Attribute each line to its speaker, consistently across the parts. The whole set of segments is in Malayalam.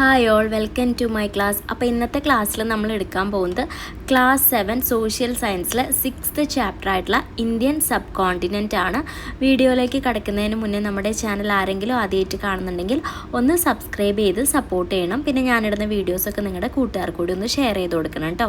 Speaker 1: Hi all, welcome to my class. അപ്പോൾ ഇന്നത്തെ ക്ലാസ്സിൽ നമ്മൾ എടുക്കാൻ പോകുന്നത് ക്ലാസ് 7 സോഷ്യൽ സയൻസിലെ 6th ചാപ്റ്റർ ആയിട്ടുള്ള ഇന്ത്യൻ സബ് കോണ്ടിനെൻ്റ് ആണ്. വീഡിയോയിലേക്ക് കടക്കുന്നതിന് മുന്നേ നമ്മുടെ ചാനൽ ആരെങ്കിലും ആദ്യമായിട്ട് കാണുന്നുണ്ടെങ്കിൽ ഒന്ന് സബ്സ്ക്രൈബ് ചെയ്ത് സപ്പോർട്ട് ചെയ്യണം. പിന്നെ ഞാനിടുന്ന വീഡിയോസൊക്കെ നിങ്ങളുടെ കൂട്ടുകാർക്ക് കൂടി ഒന്ന് ഷെയർ ചെയ്ത് കൊടുക്കണം കേട്ടോ.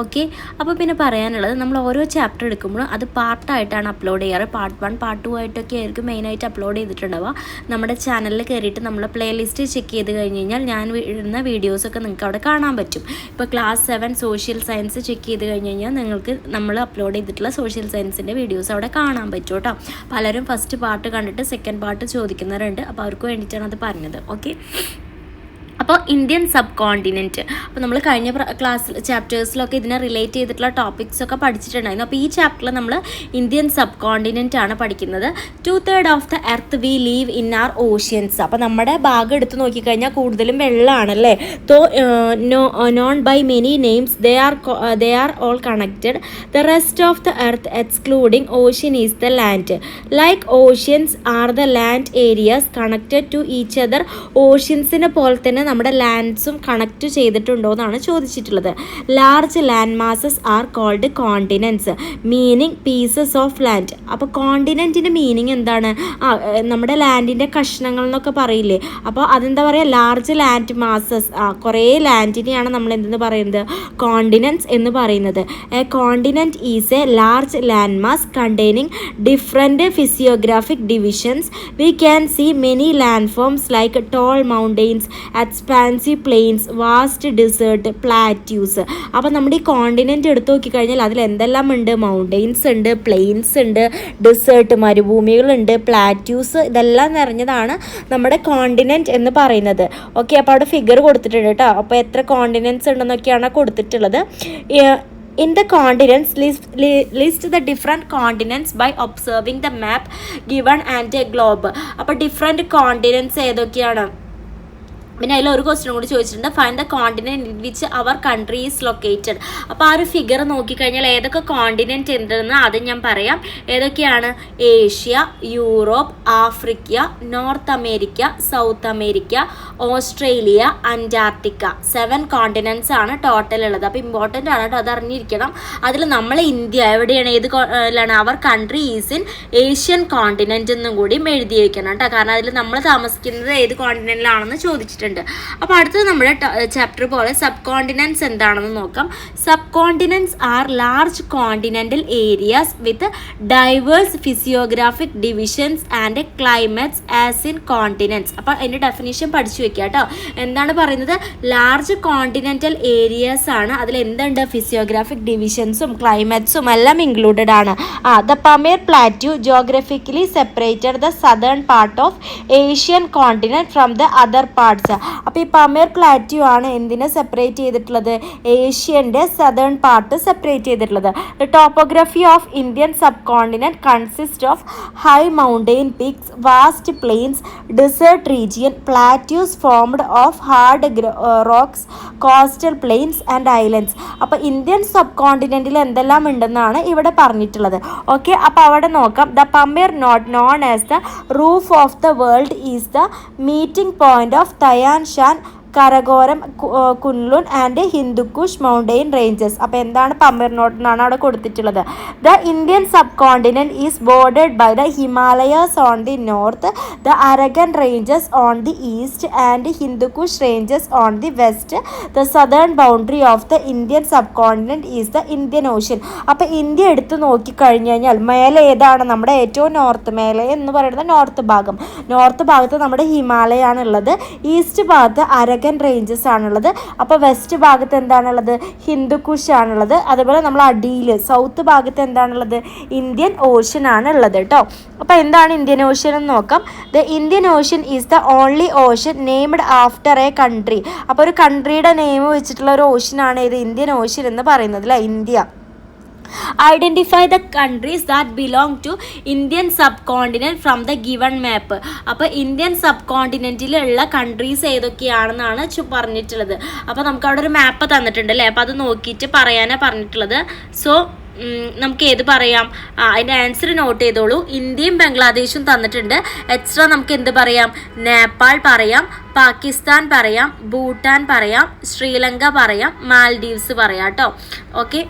Speaker 1: ഓക്കെ, അപ്പോൾ പിന്നെ പറയാനുള്ളത്, നമ്മൾ ഓരോ ചാപ്റ്റർ എടുക്കുമ്പോഴും അത് പാർട്ടായിട്ടാണ് അപ്ലോഡ് ചെയ്യാറ്. പാർട്ട് 1 പാർട്ട് 2 ആയിട്ടൊക്കെ ആയിരിക്കും മെയിനായിട്ട് അപ്ലോഡ് ചെയ്തിട്ടുണ്ടാവുക. നമ്മുടെ ചാനലിൽ കയറിയിട്ട് നമ്മൾ പ്ലേലിസ്റ്റ് ചെക്ക് ചെയ്ത് കഴിഞ്ഞ് കഴിഞ്ഞാൽ ഞാൻ ഇടുന്ന വീഡിയോസൊക്കെ നിങ്ങൾക്ക് അവിടെ കാണാൻ പറ്റും. ഇപ്പോൾ ക്ലാസ് 7 സോഷ്യൽ സയൻസ് ചെക്ക് ചെയ്ത് കഴിഞ്ഞ് കഴിഞ്ഞാൽ നിങ്ങൾക്ക് നമ്മൾ അപ്ലോഡ് ചെയ്തിട്ടുള്ള സോഷ്യൽ സയൻസിൻ്റെ വീഡിയോസ് അവിടെ കാണാൻ പറ്റും കേട്ടോ. പലരും ഫസ്റ്റ് പാർട്ട് കണ്ടിട്ട് സെക്കൻഡ് പാർട്ട് ചോദിക്കുന്നവരുണ്ട്. അപ്പോൾ അവർക്ക് വേണ്ടിയിട്ടാണ് അത് പറഞ്ഞത്. ഓക്കെ, അപ്പോൾ ഇന്ത്യൻ സബ് കോണ്ടിനെൻറ്റ്, അപ്പോൾ നമ്മൾ കഴിഞ്ഞ ചാപ്റ്റേഴ്സിലൊക്കെ ഇതിനെ റിലേറ്റ് ചെയ്തിട്ടുള്ള ടോപ്പിക്സൊക്കെ പഠിച്ചിട്ടുണ്ടായിരുന്നു. അപ്പോൾ ഈ ചാപ്റ്ററിൽ നമ്മൾ ഇന്ത്യൻ സബ് കോണ്ടിനെൻ്റ് ആണ് പഠിക്കുന്നത്. 2/3 of the earth we live in our oceans. അപ്പോൾ നമ്മുടെ ഭാഗം എടുത്ത് നോക്കിക്കഴിഞ്ഞാൽ കൂടുതലും വെള്ളമാണല്ലേ. Known by many names, they are all connected. The rest of the earth excluding ocean is the land. Like oceans are the land areas connected to each other. ഓഷ്യൻസിനെ പോലെ തന്നെ നമ്മുടെ ലാൻഡ്സും കണക്റ്റ് ചെയ്തിട്ടുണ്ടോ എന്നാണ് ചോദിച്ചിട്ടുള്ളത്. Large land masses are called continents, meaning pieces of land. അപ്പോൾ കോണ്ടിനെൻറ്റിൻ്റെ മീനിങ് എന്താണ്? നമ്മുടെ ലാൻഡിൻ്റെ കഷ്ണങ്ങൾ എന്നൊക്കെ പറയില്ലേ. അപ്പോൾ അതെന്താ പറയുക? ലാർജ് ലാൻഡ് മാസസ്, കുറേ ലാൻഡിനെയാണ് നമ്മൾ എന്തെന്ന് പറയുന്നത്? കോണ്ടിനെൻറ്റ്സ് എന്ന് പറയുന്നത്. A continent is a large land mass containing different physiographic divisions. We can see many landforms like tall mountains, expansive plains, vast desert, plateaus. അപ്പോൾ നമ്മുടെ ഈ കോണ്ടിനെൻ്റ് എടുത്ത് നോക്കിക്കഴിഞ്ഞാൽ അതിൽ എന്തെല്ലാം ഉണ്ട്? മൗണ്ടെയ്ൻസ് ഉണ്ട്, പ്ലെയിൻസ് ഉണ്ട്, ഡിസേർട്ട് മരുഭൂമികളുണ്ട്, പ്ലാറ്റ്യൂസ്, ഇതെല്ലാം നിറഞ്ഞതാണ് നമ്മുടെ കോണ്ടിനെൻ്റ് എന്ന് പറയുന്നത്. ഓക്കെ, അപ്പോൾ അവിടെ ഫിഗർ കൊടുത്തിട്ടുണ്ട് കേട്ടോ. അപ്പോൾ എത്ര കോണ്ടിനെൻറ്റ്സ് ഉണ്ടെന്നൊക്കെയാണ് കൊടുത്തിട്ടുള്ളത്. In the continents, list the different continents by observing the map given and a globe. അപ്പോൾ ഡിഫറെൻറ്റ് കോണ്ടിനെൻറ്റ്സ് ഏതൊക്കെയാണ്? പിന്നെ അതിൽ ഒരു ക്വസ്റ്റ്യൻ കൂടി ചോദിച്ചിട്ടുണ്ട്, find the continent in which our country is located. അപ്പോൾ ആ ഒരു ഫിഗർ നോക്കിക്കഴിഞ്ഞാൽ ഏതൊക്കെ കോണ്ടിനെൻറ്റ് ഉണ്ടെന്ന് ആദ്യം ഞാൻ പറയാം. ഏതൊക്കെയാണ്? Asia, Europe, Africa, north America, south America, Australia, Antarctica. 7 continents ആണ് ടോട്ടൽ ഉള്ളത്. അപ്പോൾ ഇമ്പോർട്ടൻ്റ് ആണ് കേട്ടോ, അത് അറിഞ്ഞിരിക്കണം. അതിൽ നമ്മൾ ഇന്ത്യ എവിടെയാണ്, ഏതാണ്? Our country is in Asian continent എന്നും കൂടി എഴുതി വയ്ക്കണം കേട്ടോ. കാരണം അതിൽ നമ്മൾ താമസിക്കുന്നത് ഏത് കോണ്ടിനെൻറ്റിലാണെന്ന് ചോദിച്ചിട്ടുണ്ട്. അപ്പോൾ അടുത്തത് നമ്മുടെ ചാപ്റ്റർ പോലെ സബ് കോണ്ടിനെൻറ്റ്സ് എന്താണെന്ന് നോക്കാം. Subcontinents are large continental areas with diverse physiographic divisions and climates as in continents. അപ്പോൾ അതിൻ്റെ ഡെഫിനിഷൻ പഠിച്ചു വെക്കുക കേട്ടോ. എന്താണ് പറയുന്നത്? ലാർജ് കോണ്ടിനെൻ്റൽ ഏരിയാസ് ആണ്. അതിൽ എന്തുണ്ട്? ഫിസിയോഗ്രാഫിക് ഡിവിഷൻസും ക്ലൈമറ്റ്സും എല്ലാം ഇൻക്ലൂഡഡ് ആണ്. The Pamir plateau geographically separated the southern part of Asian continent from the other parts. അപ്പോൾ ഈ പമേർ പ്ലാറ്റ്യൂ ആണ് എന്തിനെ സെപ്പറേറ്റ് ചെയ്തിട്ടുള്ളത്? ഏഷ്യൻ്റെ സദേൺ പാർട്ട് സെപ്പറേറ്റ് ചെയ്തിട്ടുള്ളത്. The topography of Indian subcontinent consist of high mountain peaks, vast plains, desert region, plateaus formed of hard rocks, coastal plains and islands. അപ്പോൾ ഇന്ത്യൻ സബ് കോണ്ടിനെൻറ്റിൽ എന്തെല്ലാം ഉണ്ടെന്നാണ് ഇവിടെ പറഞ്ഞിട്ടുള്ളത്. ഓക്കെ, അപ്പോൾ അവിടെ നോക്കാം. The പമേർ not known as the roof of the world is the meeting point of Tian Shan, Karakoram, Kunlun and Hindu Kush mountain ranges. അപ്പോൾ എന്താണ് പമേർ നോട്ട് എന്നാണ് അവിടെ കൊടുത്തിട്ടുള്ളത്. The Indian subcontinent is bordered by the Himalayas on the north, the Arakan ranges on the east and Hindu Kush ranges on the west. The southern boundary of the Indian subcontinent is the Indian ocean. അപ്പോൾ ഇന്ത്യ എടുത്ത് നോക്കിക്കഴിഞ്ഞ് കഴിഞ്ഞാൽ മേലെ ഏതാണ്? നമ്മുടെ ഏറ്റവും നോർത്ത്, മേലെ എന്ന് പറയുന്നത് നോർത്ത് ഭാഗം. നോർത്ത് ഭാഗത്ത് നമ്മുടെ ഹിമാലയാണ് ഉള്ളത്. ഈസ്റ്റ് ഭാഗത്ത് അരഗൻ റേഞ്ചസ് ആണുള്ളത്. അപ്പോൾ വെസ്റ്റ് ഭാഗത്ത് എന്താണുള്ളത്? ഹിന്ദുക്കുഷ് ആണുള്ളത്. അതുപോലെ നമ്മൾ അടിയിൽ സൗത്ത് ഭാഗത്ത് എന്താണുള്ളത്? ഇന്ത്യൻ ഓഷ്യൻ ആണ് ഉള്ളത് കേട്ടോ. അപ്പോൾ എന്താണ് ഇന്ത്യൻ ഓഷ്യൻ എന്ന് നോക്കാം. The Indian ocean is the only ocean named after A country. അപ്പോൾ ഒരു കൺട്രിയുടെ നെയിം വെച്ചിട്ടുള്ള ഒരു ഓഷ്യനാണ് ഇത് ഇന്ത്യൻ ഓഷ്യൻ എന്ന് പറയുന്നത് അല്ലേ, India. Identify the countries that belong to Indian subcontinent from the given map. അപ്പോൾ ഇന്ത്യൻ സബ് കോണ്ടിനെൻറ്റിലുള്ള കൺട്രീസ് ഏതൊക്കെയാണെന്നാണ് പറഞ്ഞിട്ടുള്ളത്. അപ്പോൾ നമുക്ക് അവിടെ ഒരു മാപ്പ് തന്നിട്ടുണ്ട് അല്ലേ. അപ്പോൾ അത് നോക്കിയിട്ട് പറയാനാണ് പറഞ്ഞിട്ടുള്ളത്. സോ നമുക്ക് ഏത് പറയാം? അതിൻ്റെ ആൻസർ നോട്ട് ചെയ്തോളൂ. ഇന്ത്യയും ബംഗ്ലാദേശും തന്നിട്ടുണ്ട്. എക്സ്ട്രാ നമുക്ക് എന്ത് പറയാം? നേപ്പാൾ പറയാം, പാകിസ്ഥാൻ പറയാം, ഭൂട്ടാൻ പറയാം, ശ്രീലങ്ക പറയാം, മാൽഡീവ്സ് പറയാം കേട്ടോ. ഓക്കെ,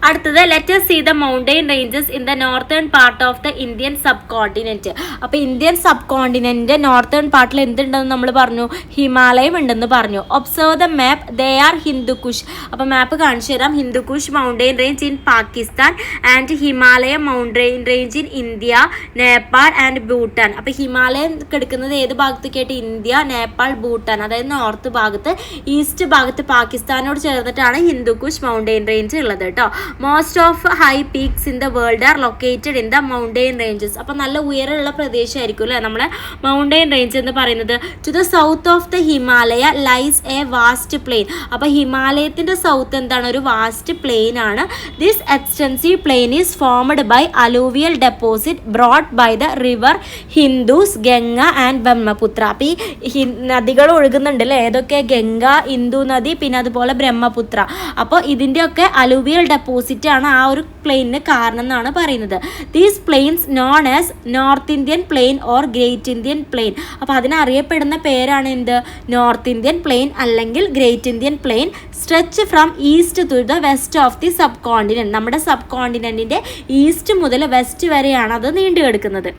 Speaker 1: അടുത്തത് let us see the mountain ranges in the northern part of the Indian subcontinent. അപ്പോൾ ഇന്ത്യൻ സബ് കോണ്ടിനെന്റ് നോർത്തേൺ പാർട്ടിൽ എന്തുണ്ടെന്ന് നമ്മൾ പറഞ്ഞു? ഹിമാലയം ഉണ്ടെന്ന് പറഞ്ഞു. Observe the map, they are Hindukush. അപ്പോൾ മാപ്പ് കാണിച്ചു തരാം. Hindukush mountain range in Pakistan and ഹിമാലയം mountain range in India, Nepal and Bhutan. അപ്പോൾ ഹിമാലയം കിടക്കുന്നത് ഏത് ഭാഗത്തേക്കായിട്ട്? ഇന്ത്യ, നേപ്പാൾ, ഭൂട്ടാൻ, അതായത് നോർത്ത് ഭാഗത്ത്. ഈസ്റ്റ് ഭാഗത്ത് പാകിസ്ഥാനോട് ചേർന്നിട്ടാണ് ഹിന്ദുക്കുഷ് മൗണ്ടെയിൻ റേഞ്ച് ഉള്ളത് കേട്ടോ. Most of high peaks in the world are located in the mountain ranges. അപ്പോൾ നല്ല ഉയരമുള്ള പ്രദേശമായിരിക്കും അല്ലേ നമ്മളെ മൗണ്ടെയിൻ റേഞ്ച് എന്ന് പറയുന്നത്. To the south of the Himalaya lies a vast plain. അപ്പോൾ ഹിമാലയത്തിൻ്റെ സൗത്ത് എന്താണ്? ഒരു വാസ്റ്റ് പ്ലെയിൻ ആണ്. This extensive plain is formed by alluvial deposit brought by the river Indus, Ganga and Brahmaputra. അപ്പോൾ ഈ നദികൾ ഒഴുകുന്നുണ്ട് അല്ലേ? ഏതൊക്കെ? ഗംഗ, ഹിന്ദു നദി, പിന്നെ അതുപോലെ ബ്രഹ്മപുത്ര. അപ്പോൾ ഇതിൻ്റെയൊക്കെ അലൂവിയൽ ഡെപ്പോസിറ്റ് ആണ് ആ ഒരു പ്ലെയിനിന് കാരണം എന്നാണ് പറയുന്നത്. These plains known as north Indian plain or great Indian plain. അപ്പോൾ അതിനറിയപ്പെടുന്ന പേരാണ് എന്ത്? നോർത്ത് ഇന്ത്യൻ പ്ലെയിൻ അല്ലെങ്കിൽ great Indian plain. Stretch from east to the west of the subcontinent. നമ്മുടെ സബ് കോണ്ടിനെന്റിൻ്റെ ഈസ്റ്റ് മുതൽ വെസ്റ്റ് വരെയാണ് അത് നീണ്ടു കിടക്കുന്നത്.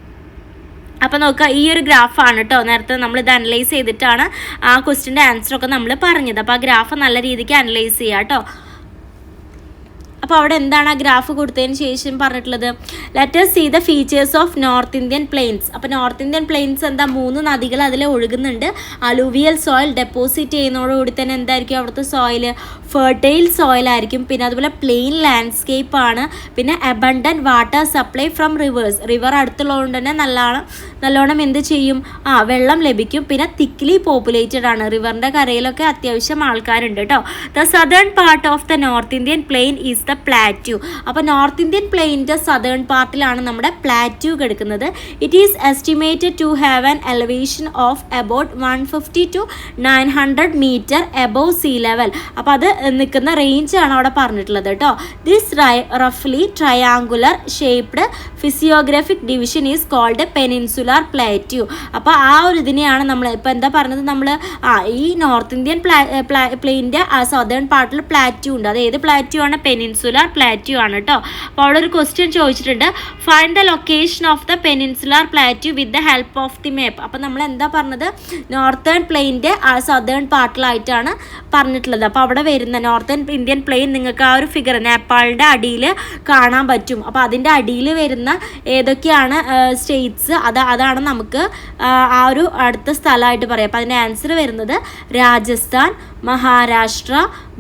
Speaker 1: അപ്പോൾ നോക്കുക, ഈ ഒരു ഗ്രാഫാണ് കേട്ടോ. നേരത്തെ നമ്മൾ ഇത് അനലൈസ് ചെയ്തിട്ടാണ് ആ ക്വസ്റ്റിൻ്റെ ആൻസറൊക്കെ നമ്മൾ പറഞ്ഞത്. അപ്പോൾ ആ ഗ്രാഫ് നല്ല രീതിക്ക് അനലൈസ് ചെയ്യാം കേട്ടോ. അപ്പോൾ അവിടെ എന്താണ് ആ ഗ്രാഫ് കൊടുത്തതിന് ശേഷം പറഞ്ഞിട്ടുള്ളത്? Let us see the features of north Indian planes. അപ്പോൾ നോർത്ത് ഇന്ത്യൻ പ്ലെയിൻസ് എന്താ? 3 നദികൾ അതിൽ ഒഴുകുന്നുണ്ട്. അലൂവിയൽ സോയിൽ ഡെപ്പോസിറ്റ് ചെയ്യുന്നതോടുകൂടി തന്നെ എന്തായിരിക്കും അവിടുത്തെ സോയിൽ? ഫെർട്ടൈൽ സോയിൽ ആയിരിക്കും. പിന്നെ അതുപോലെ പ്ലെയിൻ ലാൻഡ്സ്കേപ്പ് ആണ്. പിന്നെ abundant water supply from rivers. River അടുത്തുള്ളതുകൊണ്ട് തന്നെ നല്ലോണം എന്ത് ചെയ്യും? വെള്ളം ലഭിക്കും. പിന്നെ തിക്ലി പോപ്പുലേറ്റഡ് ആണ്. റിവറിൻ്റെ കരയിലൊക്കെ അത്യാവശ്യം ആൾക്കാരുണ്ട് കേട്ടോ. The southern part of the north Indian plain is the plateau. അപ്പോൾ നോർത്ത് ഇന്ത്യൻ പ്ലെയിൻ്റെ സദേൺ പാർട്ടിലാണ് നമ്മുടെ പ്ലാറ്റ്യൂ കിടക്കുന്നത്. It is estimated to have an elevation of about 150 to 900 metre above sea level. അപ്പോൾ അത് നിൽക്കുന്ന റേഞ്ച് ആണ് അവിടെ പറഞ്ഞിട്ടുള്ളത് കേട്ടോ. ദിസ് റഫ്ലി triangular shaped physiographic division is called peninsular plateau. അപ്പോൾ ആ ഒരു ഇതിനെയാണ് നമ്മൾ ഇപ്പോൾ എന്താ പറഞ്ഞത്? നമ്മൾ ഈ നോർത്ത് ഇന്ത്യൻ പ്ലെയിൻ്റെ സദേൺ പാർട്ടിൽ പ്ലാറ്റ്യൂ ഉണ്ട്. അത് ഏത് പ്ലാറ്റ്യൂ ആണ്? പെനിൻസുലാർ പ്ലാറ്റ്യൂ ആണ് കേട്ടോ. അപ്പോൾ അവിടെ ഒരു ക്വസ്റ്റ്യൻ ചോദിച്ചിട്ടുണ്ട്, find the location of the peninsular plateau with the help of the map. അപ്പോൾ നമ്മൾ എന്താ പറഞ്ഞത്? നോർത്തേൺ പ്ലെയിൻ്റെ സദേൺ പാർട്ടിലായിട്ടാണ് പറഞ്ഞിട്ടുള്ളത്. അപ്പോൾ അവിടെ വരുന്ന നോർത്തേൺ ഇന്ത്യൻ പ്ലെയിൻ നിങ്ങൾക്ക് ആ ഒരു ഫിഗർ നേപ്പാളിൻ്റെ അടിയിൽ കാണാൻ പറ്റും. അപ്പോൾ അതിൻ്റെ അടിയിൽ വരുന്ന ഏതൊക്കെയാണ് സ്റ്റേറ്റ്സ് അതാണ് നമുക്ക് ആ ഒരു അടുത്ത സ്ഥലമായിട്ട് പറയാം. അപ്പോൾ അതിൻ്റെ ആൻസർ വരുന്നത് രാജസ്ഥാൻ, മഹാരാഷ്ട്ര,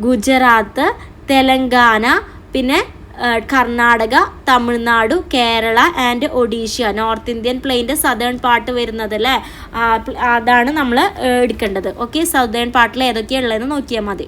Speaker 1: ഗുജറാത്ത്, തെലങ്കാന, പിന്നെ Karnataka, Tamil Nadu, Kerala and Odisha. North Indian പ്ലെയിൻ്റെ സദേൺ പാർട്ട് വരുന്നത് അല്ലേ? അതാണ് നമ്മൾ എടുക്കേണ്ടത്. ഓക്കെ, സദേൺ പാർട്ടിൽ ഏതൊക്കെയാണ് ഉള്ളതെന്ന് നോക്കിയാൽ മതി.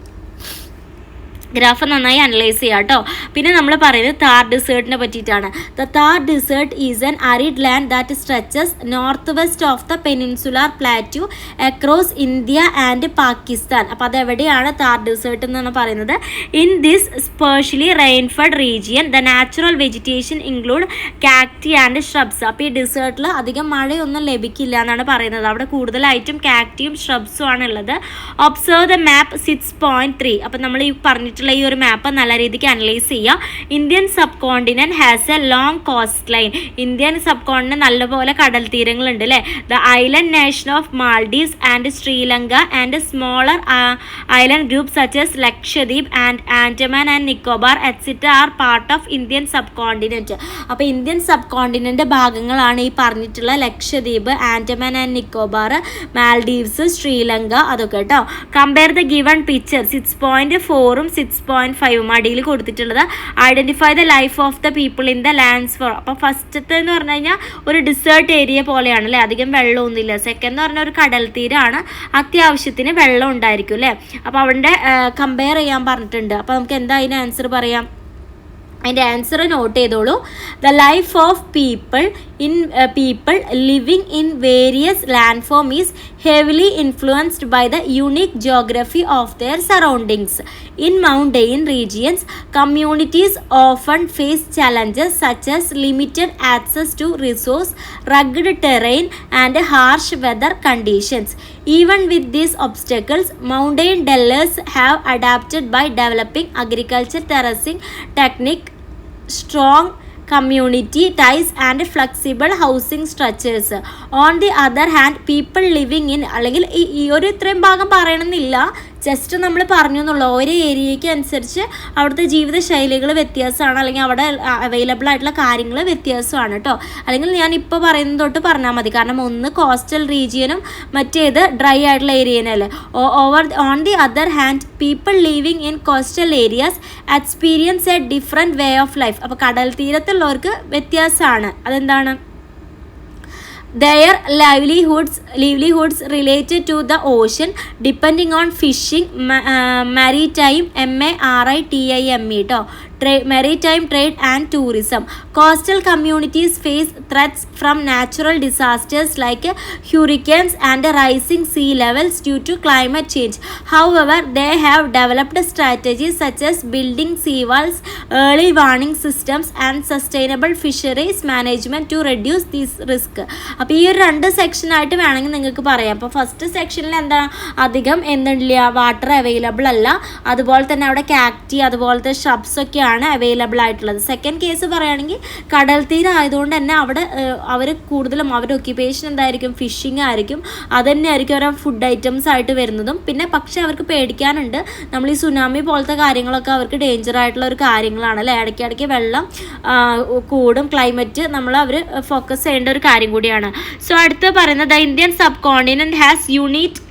Speaker 1: ഗ്രാഫ് നന്നായി അനലൈസ് ചെയ്യാം കേട്ടോ. പിന്നെ നമ്മൾ പറയുന്നത് താർ ഡിസേർട്ടിനെ പറ്റിയിട്ടാണ്. The Thar desert is an arid land that stretches north west of the peninsular plateau across India and Pakistan. അപ്പോൾ അതെവിടെയാണ് താർ ഡിസേർട്ട് എന്നാണ് പറയുന്നത്? In this specially rainfed region the natural vegetation include cacti and shrubs. അപ്പോൾ ഈ ഡിസേർട്ടിൽ അധികം മഴയൊന്നും ലഭിക്കില്ല എന്നാണ് പറയുന്നത്. അവിടെ കൂടുതലായിട്ടും കാക്ടിയും ഷ്രബ്സും ആണ് ഉള്ളത്. ഒബ്സർവ് ദ മാപ്പ് 6.3. അപ്പോൾ നമ്മൾ ഈ പറഞ്ഞിട്ടുള്ള ഈ ഒരു മാപ്പ് നല്ല രീതിക്ക് അനലൈസ് ചെയ്യുക. Indian subcontinent has a long coastline. Indian subcontinent നല്ലപോലെ കടൽ തീരങ്ങളുണ്ട് അല്ലേ? The island nation of Maldives and Sri Lanka and smaller island group such as Lakshadweep and Andaman and Nicobar etcetera are part of Indian subcontinent. അപ്പോൾ ഇന്ത്യൻ സബ് കോണ്ടിനെന്റ് ഭാഗങ്ങളാണ് ഈ പറഞ്ഞിട്ടുള്ള ലക്ഷദ്വീപ്, ആൻഡമാൻ ആൻഡ് നിക്കോബാർ, മാൽഡീവ്സ്, ശ്രീലങ്ക, അതൊക്കെ കേട്ടോ. കമ്പയർ ദ ഗിവൺ പിക്ചർ 6.4ഉം 6.5 അടിയിൽ കൊടുത്തിട്ടുള്ളത്. Identify the life of the people in the lands for. അപ്പോൾ ഫസ്റ്റത്തെ എന്ന് പറഞ്ഞു കഴിഞ്ഞാൽ ഒരു ഡിസേർട്ട് ഏരിയ പോലെയാണ് അല്ലേ? അധികം വെള്ളമൊന്നുമില്ല. സെക്കൻഡ് എന്ന് പറഞ്ഞാൽ ഒരു കടൽ തീരമാണ്, അത്യാവശ്യത്തിന് വെള്ളം ഉണ്ടായിരിക്കും അല്ലേ? അപ്പോൾ അവിടെ കമ്പയർ ചെയ്യാൻ പറഞ്ഞിട്ടുണ്ട്. അപ്പോൾ നമുക്ക് എന്താ അതിന് ആൻസർ പറയാം? അതിൻ്റെ ആൻസർ നോട്ട് ചെയ്തോളൂ. The life of people in people living in various landforms is heavily influenced by the unique geography of their surroundings. In mountain regions, communities often face challenges such as limited access to resources, rugged terrain, and harsh weather conditions. Even with these obstacles, mountain dwellers have adapted by developing agriculture, terracing technique, strong community ties and flexible housing structures. On the other hand, people living in അല്ലെങ്കിൽ ഈ ഒരു ഇത്രയും ഭാഗം പറയണമെന്നില്ല, ജസ്റ്റ് നമ്മൾ പറഞ്ഞു എന്നുള്ളൂ. ഓരോ ഏരിയയ്ക്ക് അനുസരിച്ച് അവിടുത്തെ ജീവിതശൈലികൾ വ്യത്യാസമാണ്, അല്ലെങ്കിൽ അവിടെ അവൈലബിൾ ആയിട്ടുള്ള കാര്യങ്ങൾ വ്യത്യാസമാണ് കേട്ടോ. അല്ലെങ്കിൽ ഞാൻ ഇപ്പോൾ പറയുന്നത് തൊട്ട് പറഞ്ഞാൽ മതി, കാരണം ഒന്ന് കോസ്റ്റൽ റീജിയനും മറ്റേത് ഡ്രൈ ആയിട്ടുള്ള ഏരിയനല്ലേ. On the other hand, people living in coastal areas experience a different way of life. അപ്പോൾ കടൽ തീരത്തുള്ളവർക്ക് വ്യത്യാസമാണ്. അതെന്താണ്? Their livelihoods related to the ocean, depending on fishing, maritime, maritime trade and tourism. Coastal communities face threats from natural disasters like hurricanes and rising sea levels due to climate change. However, they have developed strategies such as building seawalls, early warning systems, and sustainable fisheries management to reduce this risk. അപ്പോൾ ഈ ഒരു രണ്ട് സെക്ഷനായിട്ട് വേണമെങ്കിൽ നിങ്ങൾക്ക് പറയാം. അപ്പോൾ ഫസ്റ്റ് സെക്ഷനിൽ എന്താ, അധികം എന്തില്ല, വാട്ടർ അവൈലബിൾ അല്ല, അതുപോലെ തന്നെ അവിടെ കാക്ടി അതുപോലത്തെ ഷ്രബ്സ് ഒക്കെയാണ് അവൈലബിൾ ആയിട്ടുള്ളത്. സെക്കൻഡ് കേസ് പറയുകയാണെങ്കിൽ കടൽ തീരം ആയതുകൊണ്ട് തന്നെ അവിടെ അവർ കൂടുതലും അവരുടെ ഒക്യുപ്പേഷൻ എന്തായിരിക്കും, ഫിഷിംഗ് ആയിരിക്കും. അത് തന്നെ ആയിരിക്കും അവരുടെ ഫുഡ് ഐറ്റംസ് ആയിട്ട് വരുന്നതും. പിന്നെ പക്ഷേ അവർക്ക് പേടിക്കാനുണ്ട്, നമ്മൾ ഈ സുനാമി പോലത്തെ കാര്യങ്ങളൊക്കെ അവർക്ക് ഡേഞ്ചർ ആയിട്ടുള്ള ഒരു കാര്യങ്ങളാണ് അല്ലേ. ഇടയ്ക്കിടയ്ക്ക് വെള്ളം കൂടും, ക്ലൈമറ്റ് അവർ ഫോക്കസ് ചെയ്യേണ്ട ഒരു കാര്യം കൂടിയാണ്. സോ അടുത്ത് പറയുന്നത്, the Indian subcontinent has unique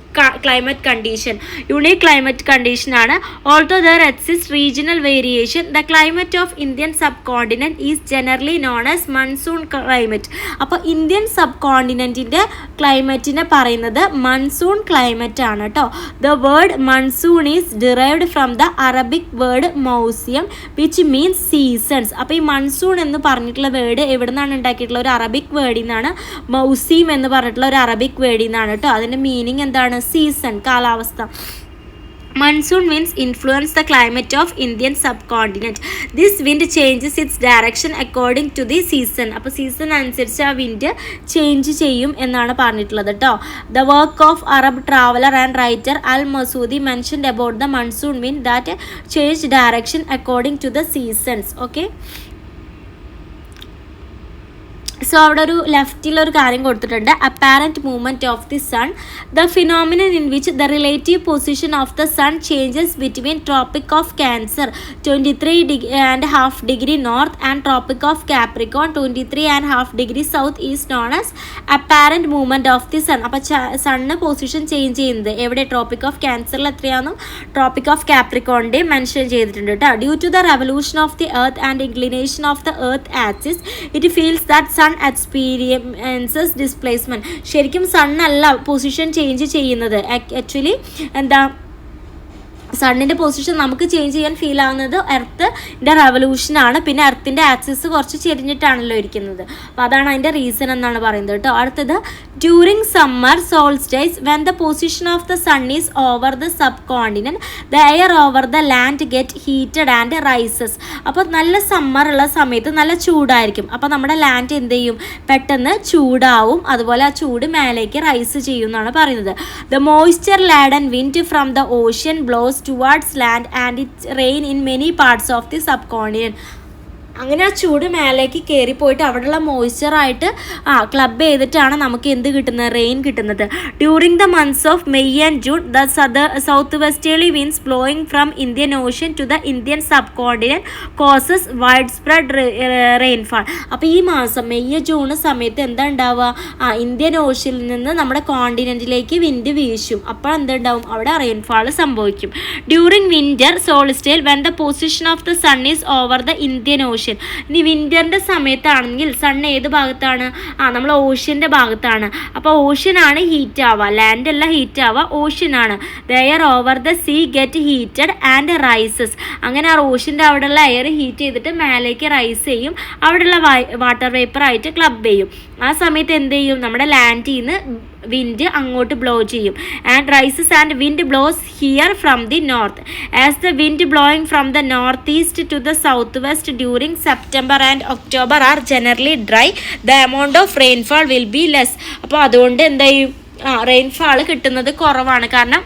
Speaker 1: climate condition ആണ്. Although there exists regional variation, the climate of Indian subcontinent is generally known as monsoon climate. അപ്പോൾ ഇന്ത്യൻ സബ് കോണ്ടിനെൻറ്റിൻ്റെ ക്ലൈമറ്റിനെ പറയുന്നത് മൺസൂൺ ക്ലൈമറ്റ് ആണ് കേട്ടോ. The word monsoon is derived from the Arabic word മൗസിയം വിച്ച് മീൻസ് സീസൺസ്. അപ്പോൾ ഈ മൺസൂൺ എന്ന് പറഞ്ഞിട്ടുള്ള വേർഡ് എവിടെ നിന്നാണ് ഉണ്ടാക്കിയിട്ടുള്ള? ഒരു അറബിക് വേർഡിൽ നിന്നാണ്. മൗസിയം എന്ന് പറഞ്ഞിട്ടുള്ള ഒരു അറബിക് വേർഡിൽ നിന്നാണ് കേട്ടോ. അതിൻ്റെ മീനിങ് എന്താണ്? സീസൺ, കാലാവസ്ഥ. Monsoon winds influence the climate of Indian subcontinent. This wind changes its direction according to the season. അപ്പോൾ സീസൺ അനുസരിച്ച് ആ വിൻഡ് ചേഞ്ച് ചെയ്യും എന്നാണ് പറഞ്ഞിട്ടുള്ളത് കേട്ടോ. The work of Arab traveler and writer Al-Masudi mentioned about the monsoon wind that changed direction according to the seasons. Okay. So അവിടെ ഒരു ലെഫ്റ്റിലൊരു കാര്യം കൊടുത്തിട്ടുണ്ട്, apparent movement of the sun, the phenomenon in which the relative position of the sun changes between tropic of cancer 23.5 degree north and tropic of Capricorn 23.5 degree south is known as apparent movement of the sun. അപ്പോൾ സണ്ണ് പൊസിഷൻ ചേഞ്ച് ചെയ്യുന്നത് എവിടെ? ട്രോപ്പിക് ഓഫ് ക്യാൻസറിൽ എത്രയാണെന്നും ട്രോപ്പിക് ഓഫ് കാപ്രിക്കോണിൻ്റെയും മെൻഷൻ ചെയ്തിട്ടുണ്ട് കേട്ടോ. Due to the revolution of the earth and inclination of the earth axis, it feels that sun experiences displacement. ശരിക്കും സണ്ണല്ല പൊസിഷൻ ചേഞ്ച് ചെയ്യുന്നത്, ആക്ച്വലി എന്താ, സണ്ണിൻ്റെ പൊസിഷൻ നമുക്ക് ചേഞ്ച് ചെയ്യാൻ ഫീൽ ആവുന്നത് എർത്തിൻ്റെ റെവല്യൂഷനാണ്. പിന്നെ എർത്തിൻ്റെ ആക്സിസ് കുറച്ച് ചെരിഞ്ഞിട്ടാണല്ലോ ഇരിക്കുന്നത്. അപ്പോൾ അതാണ് അതിൻ്റെ റീസൺ എന്നാണ് പറയുന്നത് കേട്ടോ. അടുത്തത്, during summer solstice when the position of the sun is over the subcontinent, the air over the land get heated and rises. അപ്പോൾ നല്ല സമ്മർ ഉള്ള സമയത്ത് നല്ല ചൂടായിരിക്കും. അപ്പോൾ നമ്മുടെ ലാൻഡ് എന്ത് ചെയ്യും? പെട്ടെന്ന് ചൂടാവും. അതുപോലെ ആ ചൂട് മേലേക്ക് റൈസ് ചെയ്യും എന്നാണ് പറയുന്നത്. The moisture laden wind from the ocean blows towards land and it rain in many parts of the subcontinent. അങ്ങനെ ആ ചൂട് മേലേക്ക് കയറിപ്പോയിട്ട് അവിടെയുള്ള മോയ്സ്ചറായിട്ട് ക്ലബ് ചെയ്തിട്ടാണ് നമുക്ക് എന്ത് കിട്ടുന്നത്? റെയിൻ കിട്ടുന്നത്. During the months of May and June, the south westerly winds blowing from Indian ocean to the Indian subcontinent causes widespread rainfall. അപ്പോൾ ഈ മാസം മെയ് ജൂൺ സമയത്ത് എന്താ ഉണ്ടാവുക? ഇന്ത്യൻ ഓഷ്യനിൽ നിന്ന് നമ്മുടെ കോണ്ടിനെൻറ്റിലേക്ക് വിൻഡ് വീശും. അപ്പോൾ എന്തുണ്ടാവും? അവിടെ റെയിൻഫാൾ സംഭവിക്കും. During winter solstice when the position of the sun is over the Indian ocean, ocean. ഇനി വിൻ്ററിൻ്റെ സമയത്താണെങ്കിൽ സൺ ഏത് ഭാഗത്താണ്? നമ്മൾ ഓഷ്യൻ്റെ ഭാഗത്താണ്. അപ്പോൾ ഓഷ്യനാണ് ഹീറ്റ് ആവുക, ലാൻഡ് അല്ല ഹീറ്റ് ആവുക, ഓഷ്യനാണ്. There over the sea get heated and rises. അങ്ങനെ ആ ഓഷ്യൻ്റെ അവിടെയുള്ള എയർ ഹീറ്റ് ചെയ്തിട്ട് മേലേക്ക് റൈസ് ചെയ്യും, അവിടെയുള്ള വാട്ടർ വേപ്പറായിട്ട് ക്ലബ് ചെയ്യും. ആ സമയത്ത് എന്ത് ചെയ്യും? നമ്മുടെ ലാൻഡിൽ നിന്ന് വിൻഡ് അങ്ങോട്ട് ബ്ലോ ചെയ്യും. And rises and wind blows here from the north. As the wind blowing from the north east to the south west during September and October are generally dry, the amount of rainfall will be less. അപ്പോൾ അതുകൊണ്ട് എന്താ ചെയ്യും? റെയിൻഫാൾ കിട്ടുന്നത് കുറവാണ്. കാരണം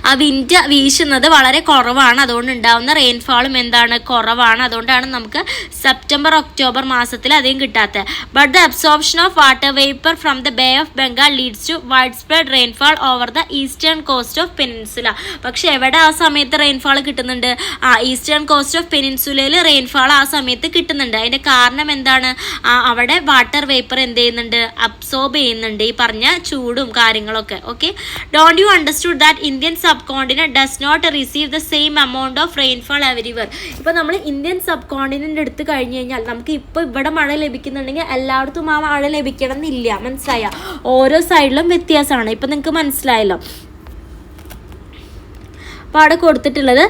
Speaker 1: ആ വിൻഡ് വീശുന്നത് വളരെ കുറവാണ്, അതുകൊണ്ട് ഉണ്ടാകുന്ന റെയിൻഫാളും എന്താണ്? കുറവാണ്. അതുകൊണ്ടാണ് നമുക്ക് സെപ്റ്റംബർ ഒക്ടോബർ മാസത്തിൽ അധികം കിട്ടാത്തത്. But the absorption of water vapour from the bay of Bengal leads to widespread rainfall over the eastern coast of peninsula. പക്ഷെ എവിടെ ആ സമയത്ത് റെയിൻഫാൾ കിട്ടുന്നുണ്ട്? ഈസ്റ്റേൺ കോസ്റ്റ് ഓഫ് പെനിൻസുലയിൽ റെയിൻഫാൾ ആ സമയത്ത് കിട്ടുന്നുണ്ട്. അതിൻ്റെ കാരണം എന്താണ്? അവിടെ വാട്ടർ വേപ്പർ എന്ത് ചെയ്യുന്നുണ്ട്? അബ്സോർബ് ചെയ്യുന്നുണ്ട്, ഈ പറഞ്ഞ ചൂടും കാര്യങ്ങളൊക്കെ. Okay, don't you understood that Indian subcontinent does not receive the same amount of rainfall everywhere? ഇപ്പോൾ നമ്മൾ ഇന്ത്യൻ സബ് കോണ്ടിനെൻ്റ് എടുത്ത് കഴിഞ്ഞ് കഴിഞ്ഞാൽ നമുക്ക് ഇപ്പോൾ ഇവിടെ മഴ ലഭിക്കുന്നുണ്ടെങ്കിൽ എല്ലായിടത്തും ആ മഴ ലഭിക്കണം എന്നില്ല. മനസ്സിലായ? ഓരോ സൈഡിലും വ്യത്യാസമാണ്. ഇപ്പം നിങ്ങൾക്ക് മനസ്സിലായല്ലോ. അപ്പോൾ അവിടെ കൊടുത്തിട്ടുള്ളത്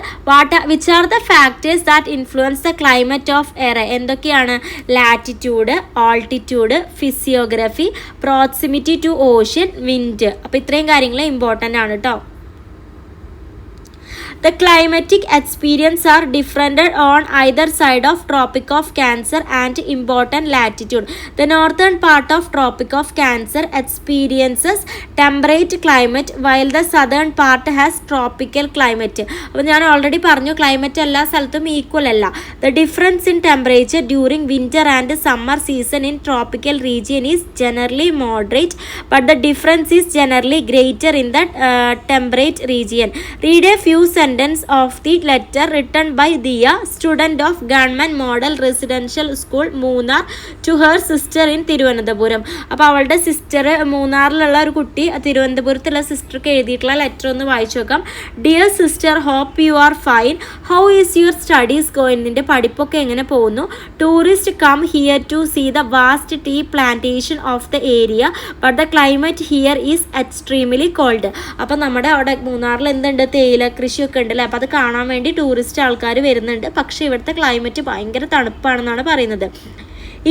Speaker 1: which are the factors that influence the climate of air. എന്തൊക്കെയാണ്? Latitude, altitude, physiography, proximity to ocean, wind. അപ്പോൾ ഇത്രയും കാര്യങ്ങൾ ഇമ്പോർട്ടൻ്റ് ആണ് കേട്ടോ. The climatic experience are different on either side of Tropic of Cancer and important latitude. The northern part of Tropic of Cancer experiences temperate climate while the southern part has tropical climate. അപ്പോൾ ഞാൻ ഓൾറെഡി പറഞ്ഞു, ക്ലൈമറ്റ് എല്ലാ സ്ഥലത്തും ഈക്വൽ അല്ല. The difference in temperature during winter and summer season in tropical region is generally moderate, but the difference is generally greater in the temperate region. Read a few sentence of the letter written by Diya, student of Government Model Residential School, Munnar, to her sister in Thiruvananthapuram. അപ്പോൾ അവളുടെ സിസ്റ്റർ, മൂന്നാറിലുള്ള ഒരു കുട്ടി തിരുവനന്തപുരത്തുള്ള സിസ്റ്റർക്ക് എഴുതിയിട്ടുള്ള ലെറ്റർ ഒന്ന് വായിച്ചു നോക്കാം. Dear sister, hope you are fine. How is your studies going? നിൻ്റെ പഠിപ്പൊക്കെ എങ്ങനെ പോകുന്നു? Tourist come here to see the vast tea plantation of the area, but the climate here is extremely cold. അപ്പോൾ നമ്മുടെ അവിടെ മൂന്നാറിൽ എന്തുണ്ട്? തേയില കൃഷിയൊക്കെ ഉണ്ടല്ലേ. അപ്പോൾ അത് കാണാൻ വേണ്ടി ടൂറിസ്റ്റ് ആൾക്കാർ വരുന്നുണ്ട്. പക്ഷേ ഇവിടുത്തെ ക്ലൈമറ്റ് ഭയങ്കര തണുപ്പാണെന്നാണ് പറയുന്നത്.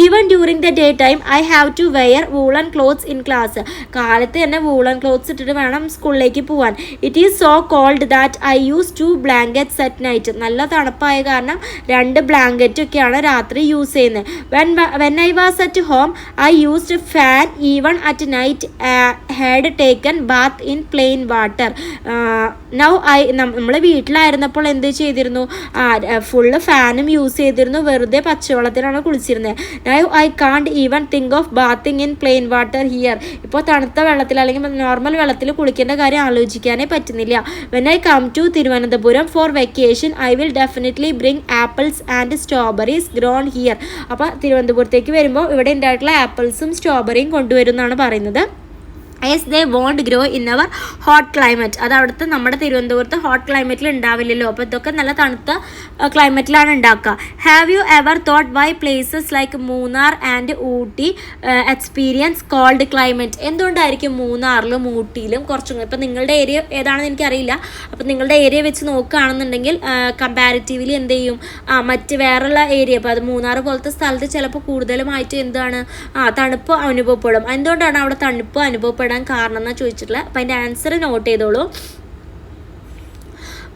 Speaker 1: Even during the day time I have to wear woollen clothes in class. കാലത്ത് തന്നെ വൂളൻ ക്ലോത്ത്സ് ഇട്ടിട്ട് വേണം സ്കൂളിലേക്ക് പോകാൻ. It is so cold that I use 2 blankets at night. നല്ല തണുപ്പായ കാരണം 2 ബ്ലാങ്കറ്റൊക്കെയാണ് രാത്രി യൂസ് ചെയ്യുന്നത്. When I was at home I used fan even at night, had taken bath in plain water. Now നമ്മൾ വീട്ടിലായിരുന്നപ്പോൾ എന്ത് ചെയ്തിരുന്നു? ഫുള്ള് ഫാനും യൂസ് ചെയ്തിരുന്നു, വെറുതെ പച്ചവെള്ളത്തിലാണ് കുളിച്ചിരുന്നത്. Now I can't even think of bathing in plain water here. ഇപ്പോൾ തണുത്ത വെള്ളത്തിൽ അല്ലെങ്കിൽ നോർമൽ വെള്ളത്തിൽ കുളിക്കേണ്ട കാര്യം ആലോചിക്കാനേ പറ്റുന്നില്ല. When I come to Thiruvananthapuram for vacation, I will definitely bring apples and strawberries grown here. അപ്പോൾ തിരുവനന്തപുരത്തേക്ക് വരുമ്പോൾ ഇവിടെ ഉണ്ടായിട്ടുള്ള ആപ്പിൾസും സ്ട്രോബെറിയും കൊണ്ടുവരുമെന്നാണ് പറയുന്നത്. as they won't grow in our hot climate. അത് അവിടുത്തെ നമ്മുടെ തിരുവനന്തപുരത്ത് ഹോട്ട് ക്ലൈമറ്റിൽ ഉണ്ടാവില്ലല്ലോ. അപ്പോൾ ഇതൊക്കെ നല്ല തണുത്ത ക്ലൈമറ്റിലാണ് ഉണ്ടാക്കുക. Have you ever thought why places like Munnar and Ooty experience cold climate? എന്തുകൊണ്ടായിരിക്കും മൂന്നാറിലും ഊട്ടിയിലും കുറച്ചും, ഇപ്പം നിങ്ങളുടെ ഏരിയ ഏതാണെന്ന് എനിക്കറിയില്ല. അപ്പം നിങ്ങളുടെ ഏരിയ വെച്ച് നോക്കുകയാണെന്നുണ്ടെങ്കിൽ കമ്പാരിറ്റീവ്ലി എന്ത് ചെയ്യും? മറ്റ് വേറെയുള്ള ഏരിയ, അപ്പോൾ അത് മൂന്നാർ പോലത്തെ സ്ഥലത്ത് ചിലപ്പോൾ കൂടുതലുമായിട്ട് എന്താണ് തണുപ്പ് അനുഭവപ്പെടും. എന്തുകൊണ്ടാണ് അവിടെ തണുപ്പ് അനുഭവപ്പെടുന്നത് കാരണം എന്നാ ചോദിച്ചിട്ടുള്ളത്. അപ്പം അതിൻ്റെ ആൻസർ നോട്ട് ചെയ്തോളൂ.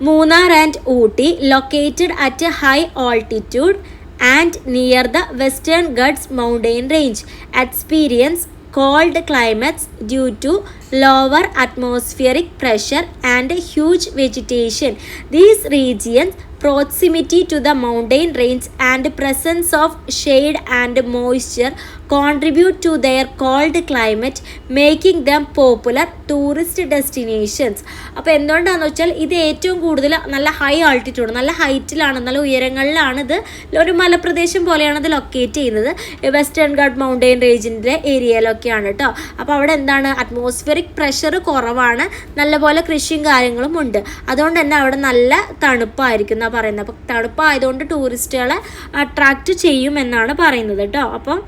Speaker 1: Munnar and Ooty located at high altitude and near the Western Ghats mountain range experience cold climates due to lower atmospheric pressure and huge vegetation. These regions proximity to the mountain range and presence of shade and moisture contribute to their cold climate making them popular tourist destinations. അപ്പോൾ എന്തുകൊണ്ടാണെന്ന് വെച്ചാൽ ഇത് ഏറ്റവും കൂടുതൽ നല്ല ഹൈ ആൾട്ടിറ്റ്യൂഡ്, നല്ല ഹൈറ്റിലാണ്, നല്ല ഉയരങ്ങളിലാണ് ഇത്, ഒരു മലപ്രദേശം പോലെയാണ് ഇത് ലൊക്കേറ്റ് ചെയ്യുന്നത്. വെസ്റ്റേൺ ഗാർഡ് മൗണ്ടെയിൻ റേഞ്ചിൻ്റെ ഏരിയയിലൊക്കെയാണ് കേട്ടോ. അപ്പോൾ അവിടെ എന്താണ്, അറ്റ്മോസ്ഫിയറിക് പ്രഷർ കുറവാണ്, നല്ലപോലെ കൃഷിയും കാര്യങ്ങളും ഉണ്ട്. അതുകൊണ്ട് തന്നെ അവിടെ നല്ല തണുപ്പായിരിക്കും എന്നാണ് പറയുന്നത്. അപ്പോൾ തണുപ്പായതുകൊണ്ട് ടൂറിസ്റ്റുകളെ അട്രാക്റ്റ് ചെയ്യും എന്നാണ് പറയുന്നത് കേട്ടോ. അപ്പം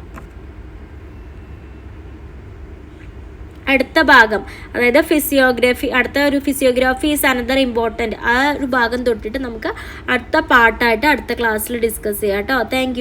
Speaker 1: അടുത്ത ഭാഗം, അതായത് ഫിസിയോഗ്രഫി, അടുത്ത ഒരു ഫിസിയോഗ്രാഫി ഈസ് അനദർ ഇമ്പോർട്ടൻറ്റ്, ആ ഒരു ഭാഗം തൊട്ടിട്ട് നമുക്ക് അടുത്ത പാർട്ടായിട്ട് അടുത്ത ക്ലാസ്സിൽ ഡിസ്കസ് ചെയ്യാം കേട്ടോ. താങ്ക്